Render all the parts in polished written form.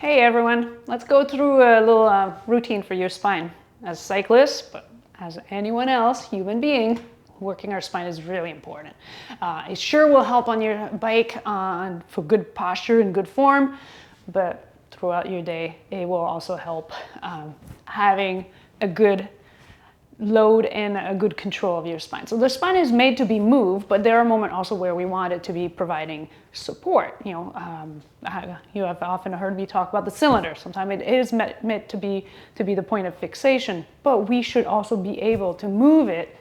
Hey everyone, let's go through a little routine for your spine. As cyclists, but as anyone else, human being, working our spine is really important. It sure will help on your bike for good posture and good form, but throughout your day, it will also help having a good load and a good control of your spine. So the spine is made to be moved, but there are moments also where we want it to be providing support. You have often heard me talk about the cylinder. Sometimes it is meant to be the point of fixation, but we should also be able to move it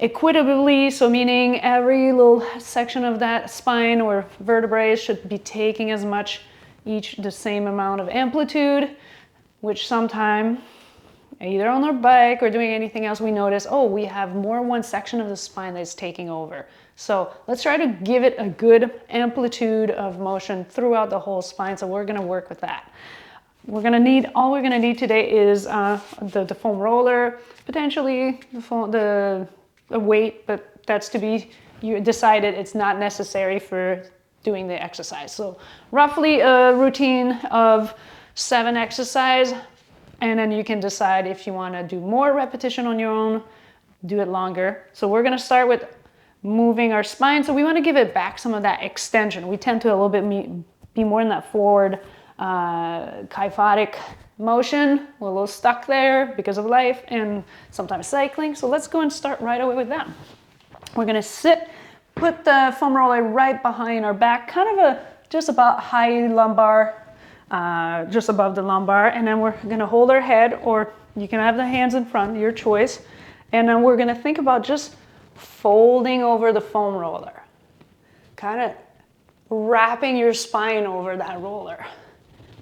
equitably. So meaning every little section of that spine or vertebrae should be taking as much each the same amount of amplitude, which sometimes either on our bike or doing anything else, we notice, oh, we have more one section of the spine that's taking over. So let's try to give it a good amplitude of motion throughout the whole spine. So we're gonna work with that. All we're gonna need today is the foam roller, potentially the weight, but that's to be decided. It's not necessary for doing the exercise. So roughly a routine of 7 exercises. And then you can decide if you want to do more repetition on your own, do it longer. So we're going to start with moving our spine. So we want to give it back some of that extension. We tend to a little bit be more in that forward kyphotic motion. We're a little stuck there because of life and sometimes cycling. So let's go and start right away with that. We're going to sit, put the foam roller right behind our back, kind of just about high lumbar, just above the lumbar, and then we're going to hold our head, or you can have the hands in front, your choice, and then we're going to think about just folding over the foam roller, kind of wrapping your spine over that roller.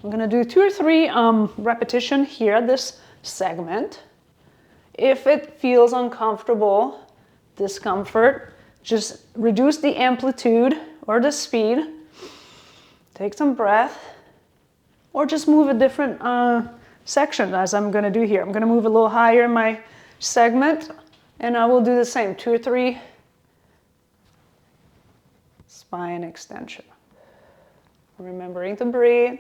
I'm going to do 2 or 3 repetition here at this segment. If it feels uncomfortable, discomfort, just reduce the amplitude or the speed, take some breath, or just move a different section as I'm going to do here. I'm going to move a little higher in my segment, and I will do the same, 2 or 3 spine extension. Remembering to breathe.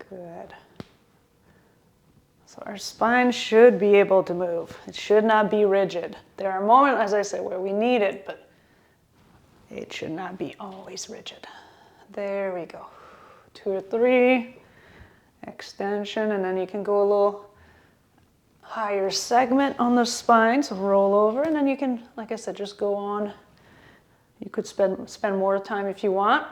Good. So our spine should be able to move. It should not be rigid. There are moments, as I say, where we need it, but it should not be always rigid. There we go. 2 or 3, extension, and then you can go a little higher segment on the spine, so roll over, and then you can, like I said, just go on. You could spend more time if you want.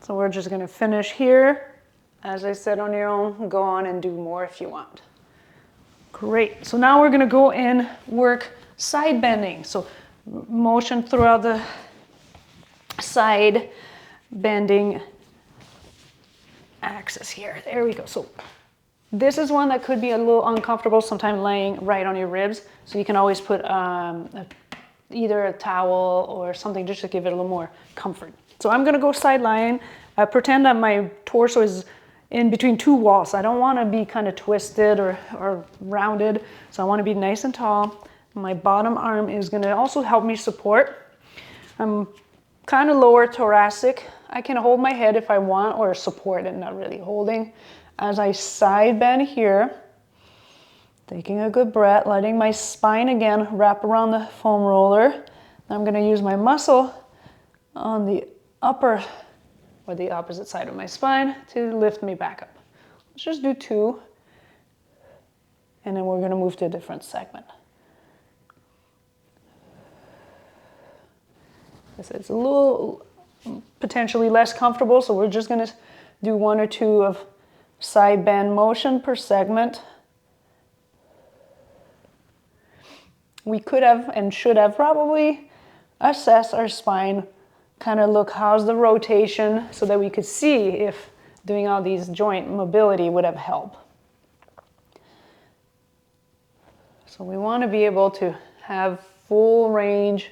So we're just gonna finish here. As I said, on your own, go on and do more if you want. Great, so now we're gonna go and work side bending. So motion throughout the side bending axis here. There we go. So this is one that could be a little uncomfortable, sometimes laying right on your ribs. So you can always put either a towel or something just to give it a little more comfort. So I'm going to go side lying. Pretend that my torso is in between 2 walls. I don't want to be kind of twisted or rounded. So I want to be nice and tall. My bottom arm is going to also help me support. I'm kind of lower thoracic. I can hold my head if I want, or support it, not really holding. As I side bend here, taking a good breath, letting my spine again wrap around the foam roller. I'm going to use my muscle on the upper or the opposite side of my spine to lift me back up. Let's just do 2, and then we're going to move to a different segment. It's a little potentially less comfortable, so we're just going to do 1 or 2 of side bend motion per segment. We could have and should have probably assessed our spine, kind of look how's the rotation, so that we could see if doing all these joint mobility would have helped. So we want to be able to have full range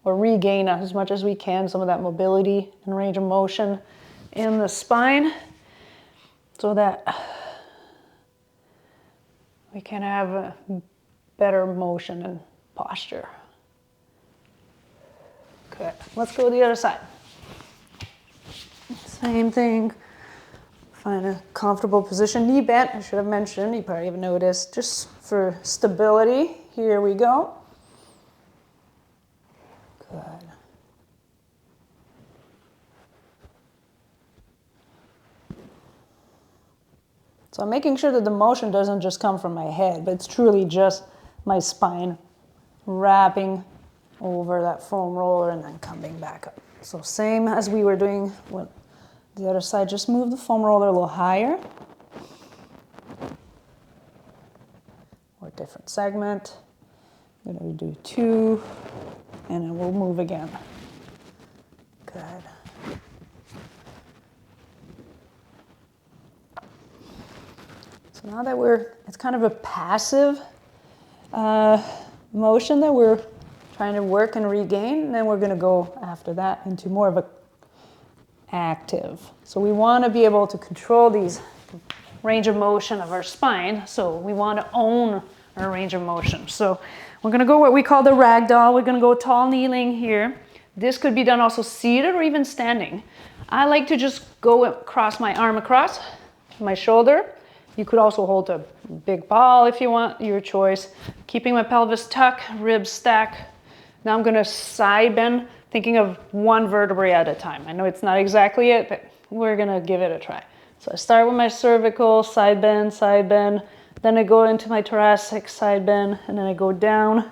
or regain as much as we can some of that mobility and range of motion in the spine, so that we can have a better motion and posture. Good. Let's go to the other side. Same thing. Find a comfortable position. Knee bent, I should have mentioned. You probably have noticed. Just for stability. Here we go. Good. So I'm making sure that the motion doesn't just come from my head, but it's truly just my spine wrapping over that foam roller and then coming back up. So same as we were doing with the other side, just move the foam roller a little higher. Or different segment. I'm going to do 2, and then we'll move again. Good. So now that it's kind of a passive motion that we're trying to work and regain, and then we're going to go after that into more of a active. So we want to be able to control these range of motion of our spine. So we want to own our range of motion. So we're going to go what we call the ragdoll. We're going to go tall kneeling here. This could be done also seated or even standing. I like to just go across my arm across my shoulder. You could also hold a big ball if you want, your choice. Keeping my pelvis tucked, ribs stack. Now I'm going to side bend, thinking of one vertebrae at a time. I know it's not exactly it, but we're going to give it a try. So I start with my cervical, side bend, then I go into my thoracic, side bend, and then I go down,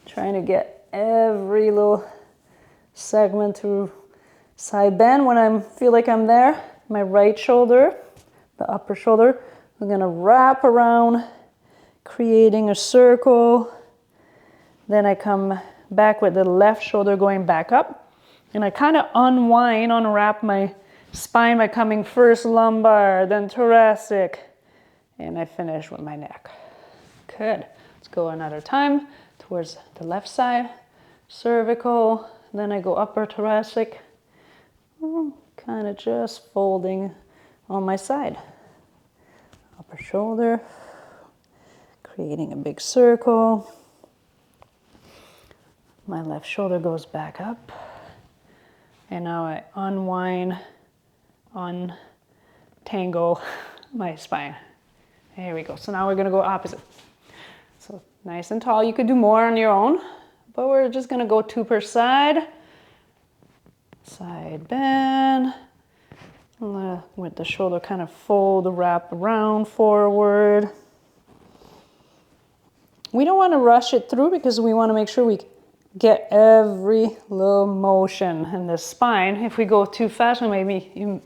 trying to get every little segment through side bend. When I feel like I'm there, my right shoulder, the upper shoulder, I'm going to wrap around, creating a circle. Then I come back with the left shoulder going back up. And I kind of unwrap my spine by coming first lumbar, then thoracic. And I finish with my neck. Good. Let's go another time towards the left side. Cervical. Then I go upper thoracic. Kind of just folding on my side. Upper shoulder, creating a big circle. My left shoulder goes back up. And now I untangle my spine. There we go. So now we're going to go opposite. So nice and tall. You could do more on your own, but we're just going to go 2 per side. Side bend. With the shoulder kind of fold, wrap around forward. We don't want to rush it through because we want to make sure we get every little motion in the spine. If we go too fast, we maybe,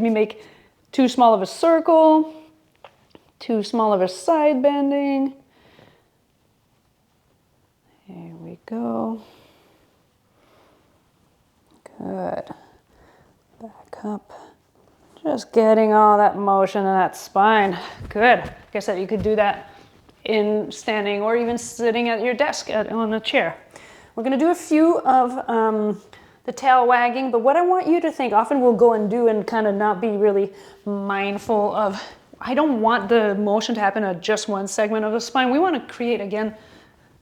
make too small of a circle, too small of a side bending. Here we go. Good. Back up. Just getting all that motion in that spine. Good. Like I said, you could do that in standing or even sitting at your desk on a chair. We're going to do a few of the tail wagging, but what I want you to think, often we'll go and do and kind of not be really mindful of, I don't want the motion to happen at just one segment of the spine. We want to create, again,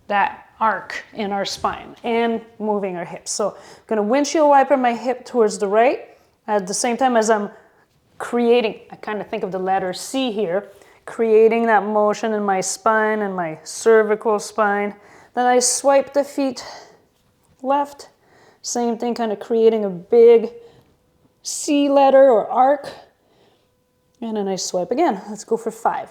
that arc in our spine and moving our hips. So I'm going to windshield wiper my hip towards the right at the same time as I'm creating, I kind of think of the letter C here, creating that motion in my spine and my cervical spine. Then I swipe the feet left. Same thing, kind of creating a big C letter or arc. And then I swipe again. Let's go for 5.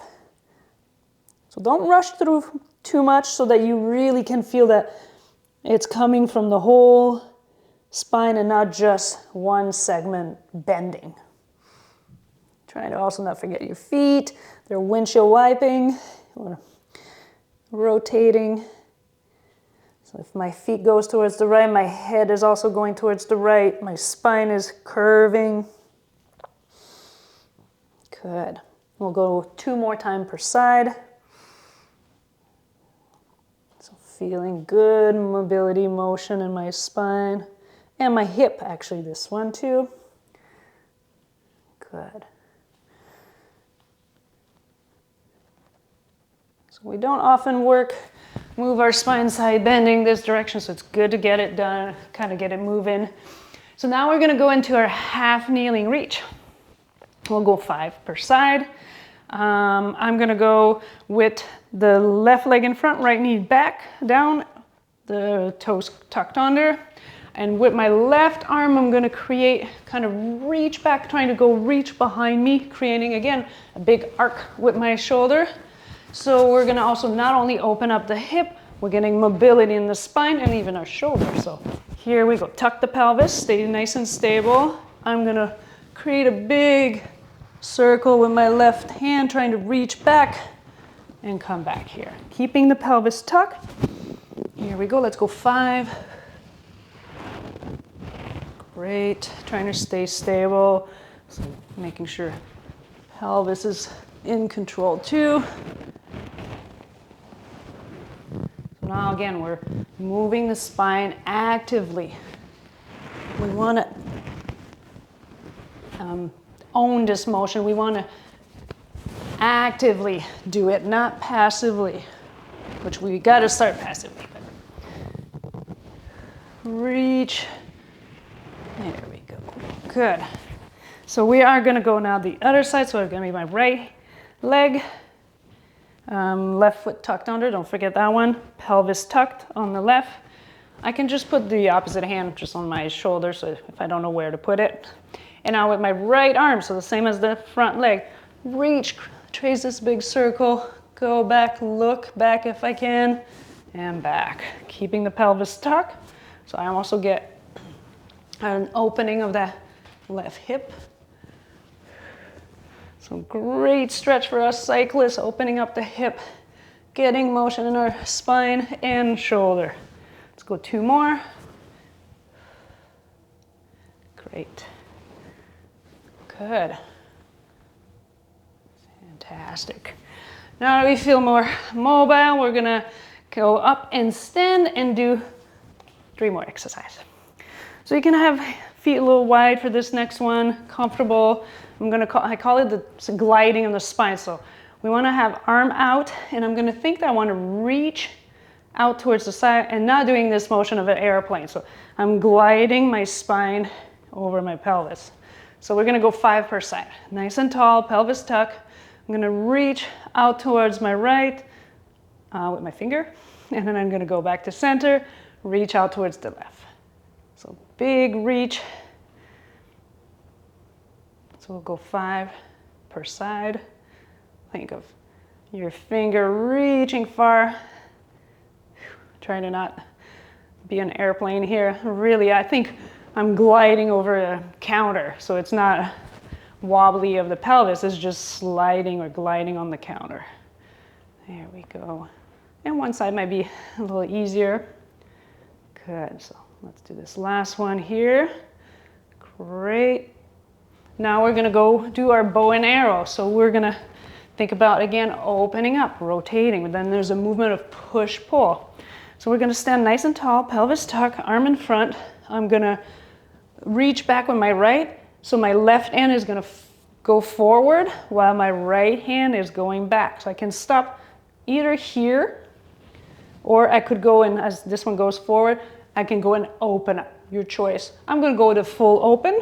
So don't rush through too much so that you really can feel that it's coming from the whole spine and not just one segment bending. Trying to also not forget your feet. They're windshield wiping, rotating. So if my feet goes towards the right, my head is also going towards the right. My spine is curving. Good. We'll go 2 more times per side. So feeling good mobility, motion in my spine. And my hip, actually, this one too. Good. So we don't often move our spine side bending this direction, so it's good to get it done, kind of get it moving. So now we're gonna go into our half kneeling reach. We'll go 5 per side. I'm gonna go with the left leg in front, right knee back, down, the toes tucked under. And with my left arm, I'm gonna create, kind of reach back, trying to go reach behind me, creating, again, a big arc with my shoulder. So we're gonna also not only open up the hip, we're getting mobility in the spine and even our shoulder. So here we go, tuck the pelvis, stay nice and stable. I'm gonna create a big circle with my left hand, trying to reach back and come back here. Keeping the pelvis tucked. Here we go, let's go 5. Great, trying to stay stable. So making sure pelvis is in control too. So now again, we're moving the spine actively. We want to own this motion. We want to actively do it, not passively, which we got to start passively. Reach. There we go. Good. So we are going to go now the other side. So it's going to be my right leg, left foot tucked under. Don't forget that one. Pelvis tucked on the left. I can just put the opposite hand just on my shoulder, so if I don't know where to put it. And now with my right arm, so the same as the front leg, reach, trace this big circle, go back, look back if I can, and back. Keeping the pelvis tucked. So I also get an opening of that left hip. So great stretch for us cyclists, opening up the hip, getting motion in our spine and shoulder. Let's go 2 more. Great. Good. Fantastic. Now that we feel more mobile, we're gonna go up and stand and do 3 more exercises. So you can have feet a little wide for this next one, comfortable. I call it the gliding of the spine. So we want to have arm out, and I'm going to think that I want to reach out towards the side and not doing this motion of an airplane. So I'm gliding my spine over my pelvis. So we're going to go 5 per side. Nice and tall, pelvis tuck. I'm going to reach out towards my right with my finger, and then I'm going to go back to center, reach out towards the left. So big reach. So we'll go 5 per side. Think of your finger reaching far. Trying to not be an airplane here. Really, I think I'm gliding over a counter, so it's not wobbly of the pelvis, it's just sliding or gliding on the counter. There we go. And one side might be a little easier. Good, so let's do this last one here. Great. Now we're gonna go do our bow and arrow. So we're gonna think about, again, opening up, rotating, but then there's a movement of push-pull. So we're gonna stand nice and tall, pelvis tuck, arm in front. I'm gonna reach back with my right, so my left hand is gonna go forward while my right hand is going back. So I can stop either here, or I could go in, as this one goes forward, I can go and open up, your choice. I'm gonna go to full open.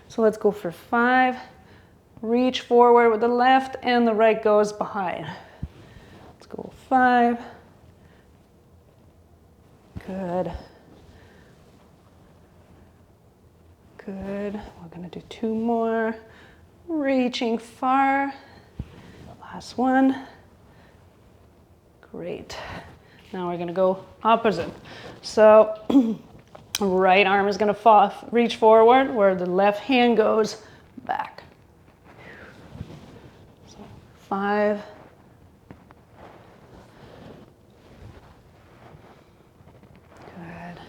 So let's go for 5. Reach forward with the left and the right goes behind. Let's go 5. Good. Good. We're gonna do 2 more. Reaching far. Last one. Great. Now we're gonna go opposite. So right arm is going to reach forward where the left hand goes back. So 5. Good.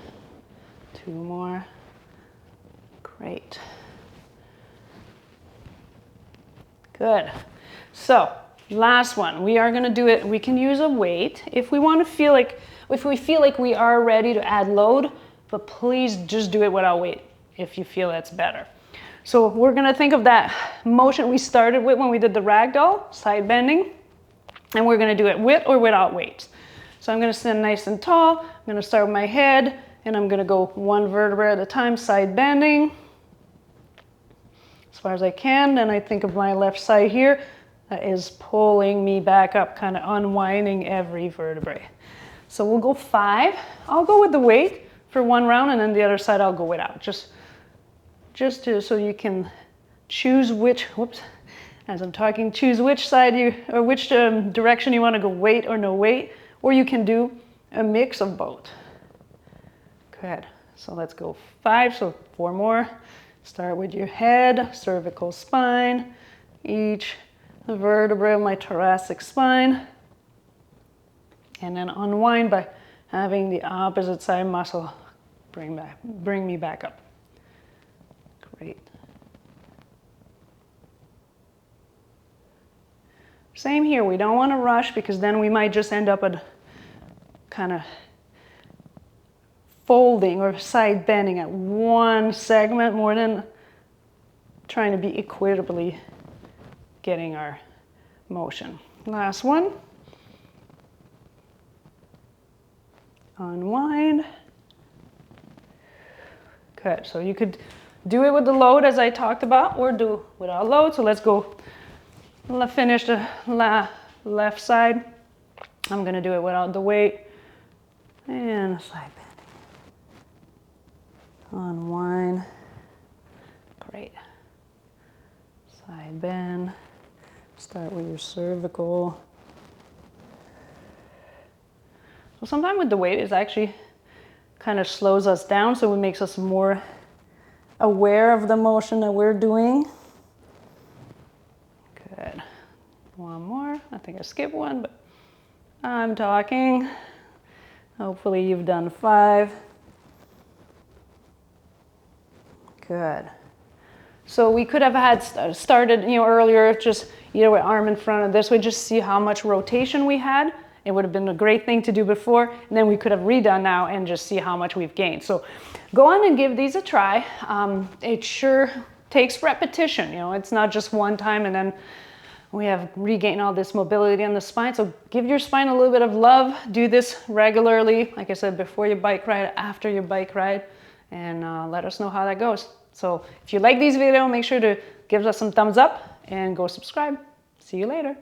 2 more. Great. Good. So last one. We are going to do it. We can use a weight if we want to feel like, if we feel like we are ready to add load. But please just do it without weight if you feel that's better. So we're gonna think of that motion we started with when we did the ragdoll, side bending, and we're gonna do it with or without weights. So I'm gonna stand nice and tall, I'm gonna start with my head, And I'm gonna go one vertebra at a time, side bending as far as I can. Then I think of my left side here. That is pulling me back up, kind of unwinding every vertebrae. So we'll go 5. I'll go with the weight for one round, and then the other side I'll go without. Just so you can choose which, whoops, as I'm talking, choose which side or which direction you want to go, weight or no weight, or you can do a mix of both. Good. So let's go 5, so 4 more. Start with your head, cervical spine, each vertebra of my thoracic spine, and then unwind by having the opposite side muscle bring me back up. Great. Same here, we don't want to rush because then we might just end up at kind of folding or side bending at one segment more than trying to be equitably getting our motion. Last one. Unwind. Good, so you could do it with the load as I talked about, or do without load. So let's go finish the left side. I'm gonna do it without the weight. And side bending. Unwind. Great. Side bend. Start with your cervical. So sometimes with the weight, it actually kind of slows us down, so it makes us more aware of the motion that we're doing. Good. One more. I think I skipped one, but I'm talking. Hopefully you've done 5. Good. So we could have had started, earlier, just either with arm in front or this way, just see how much rotation we had. It would have been a great thing to do before, and then we could have redone now and just see how much we've gained. So go on and give these a try. It sure takes repetition. It's not just one time and then we have regained all this mobility in the spine. So give your spine a little bit of love. Do this regularly, like I said, before your bike ride, after your bike ride, and let us know how that goes. So if you like these videos, make sure to give us some thumbs up and go subscribe. See you later.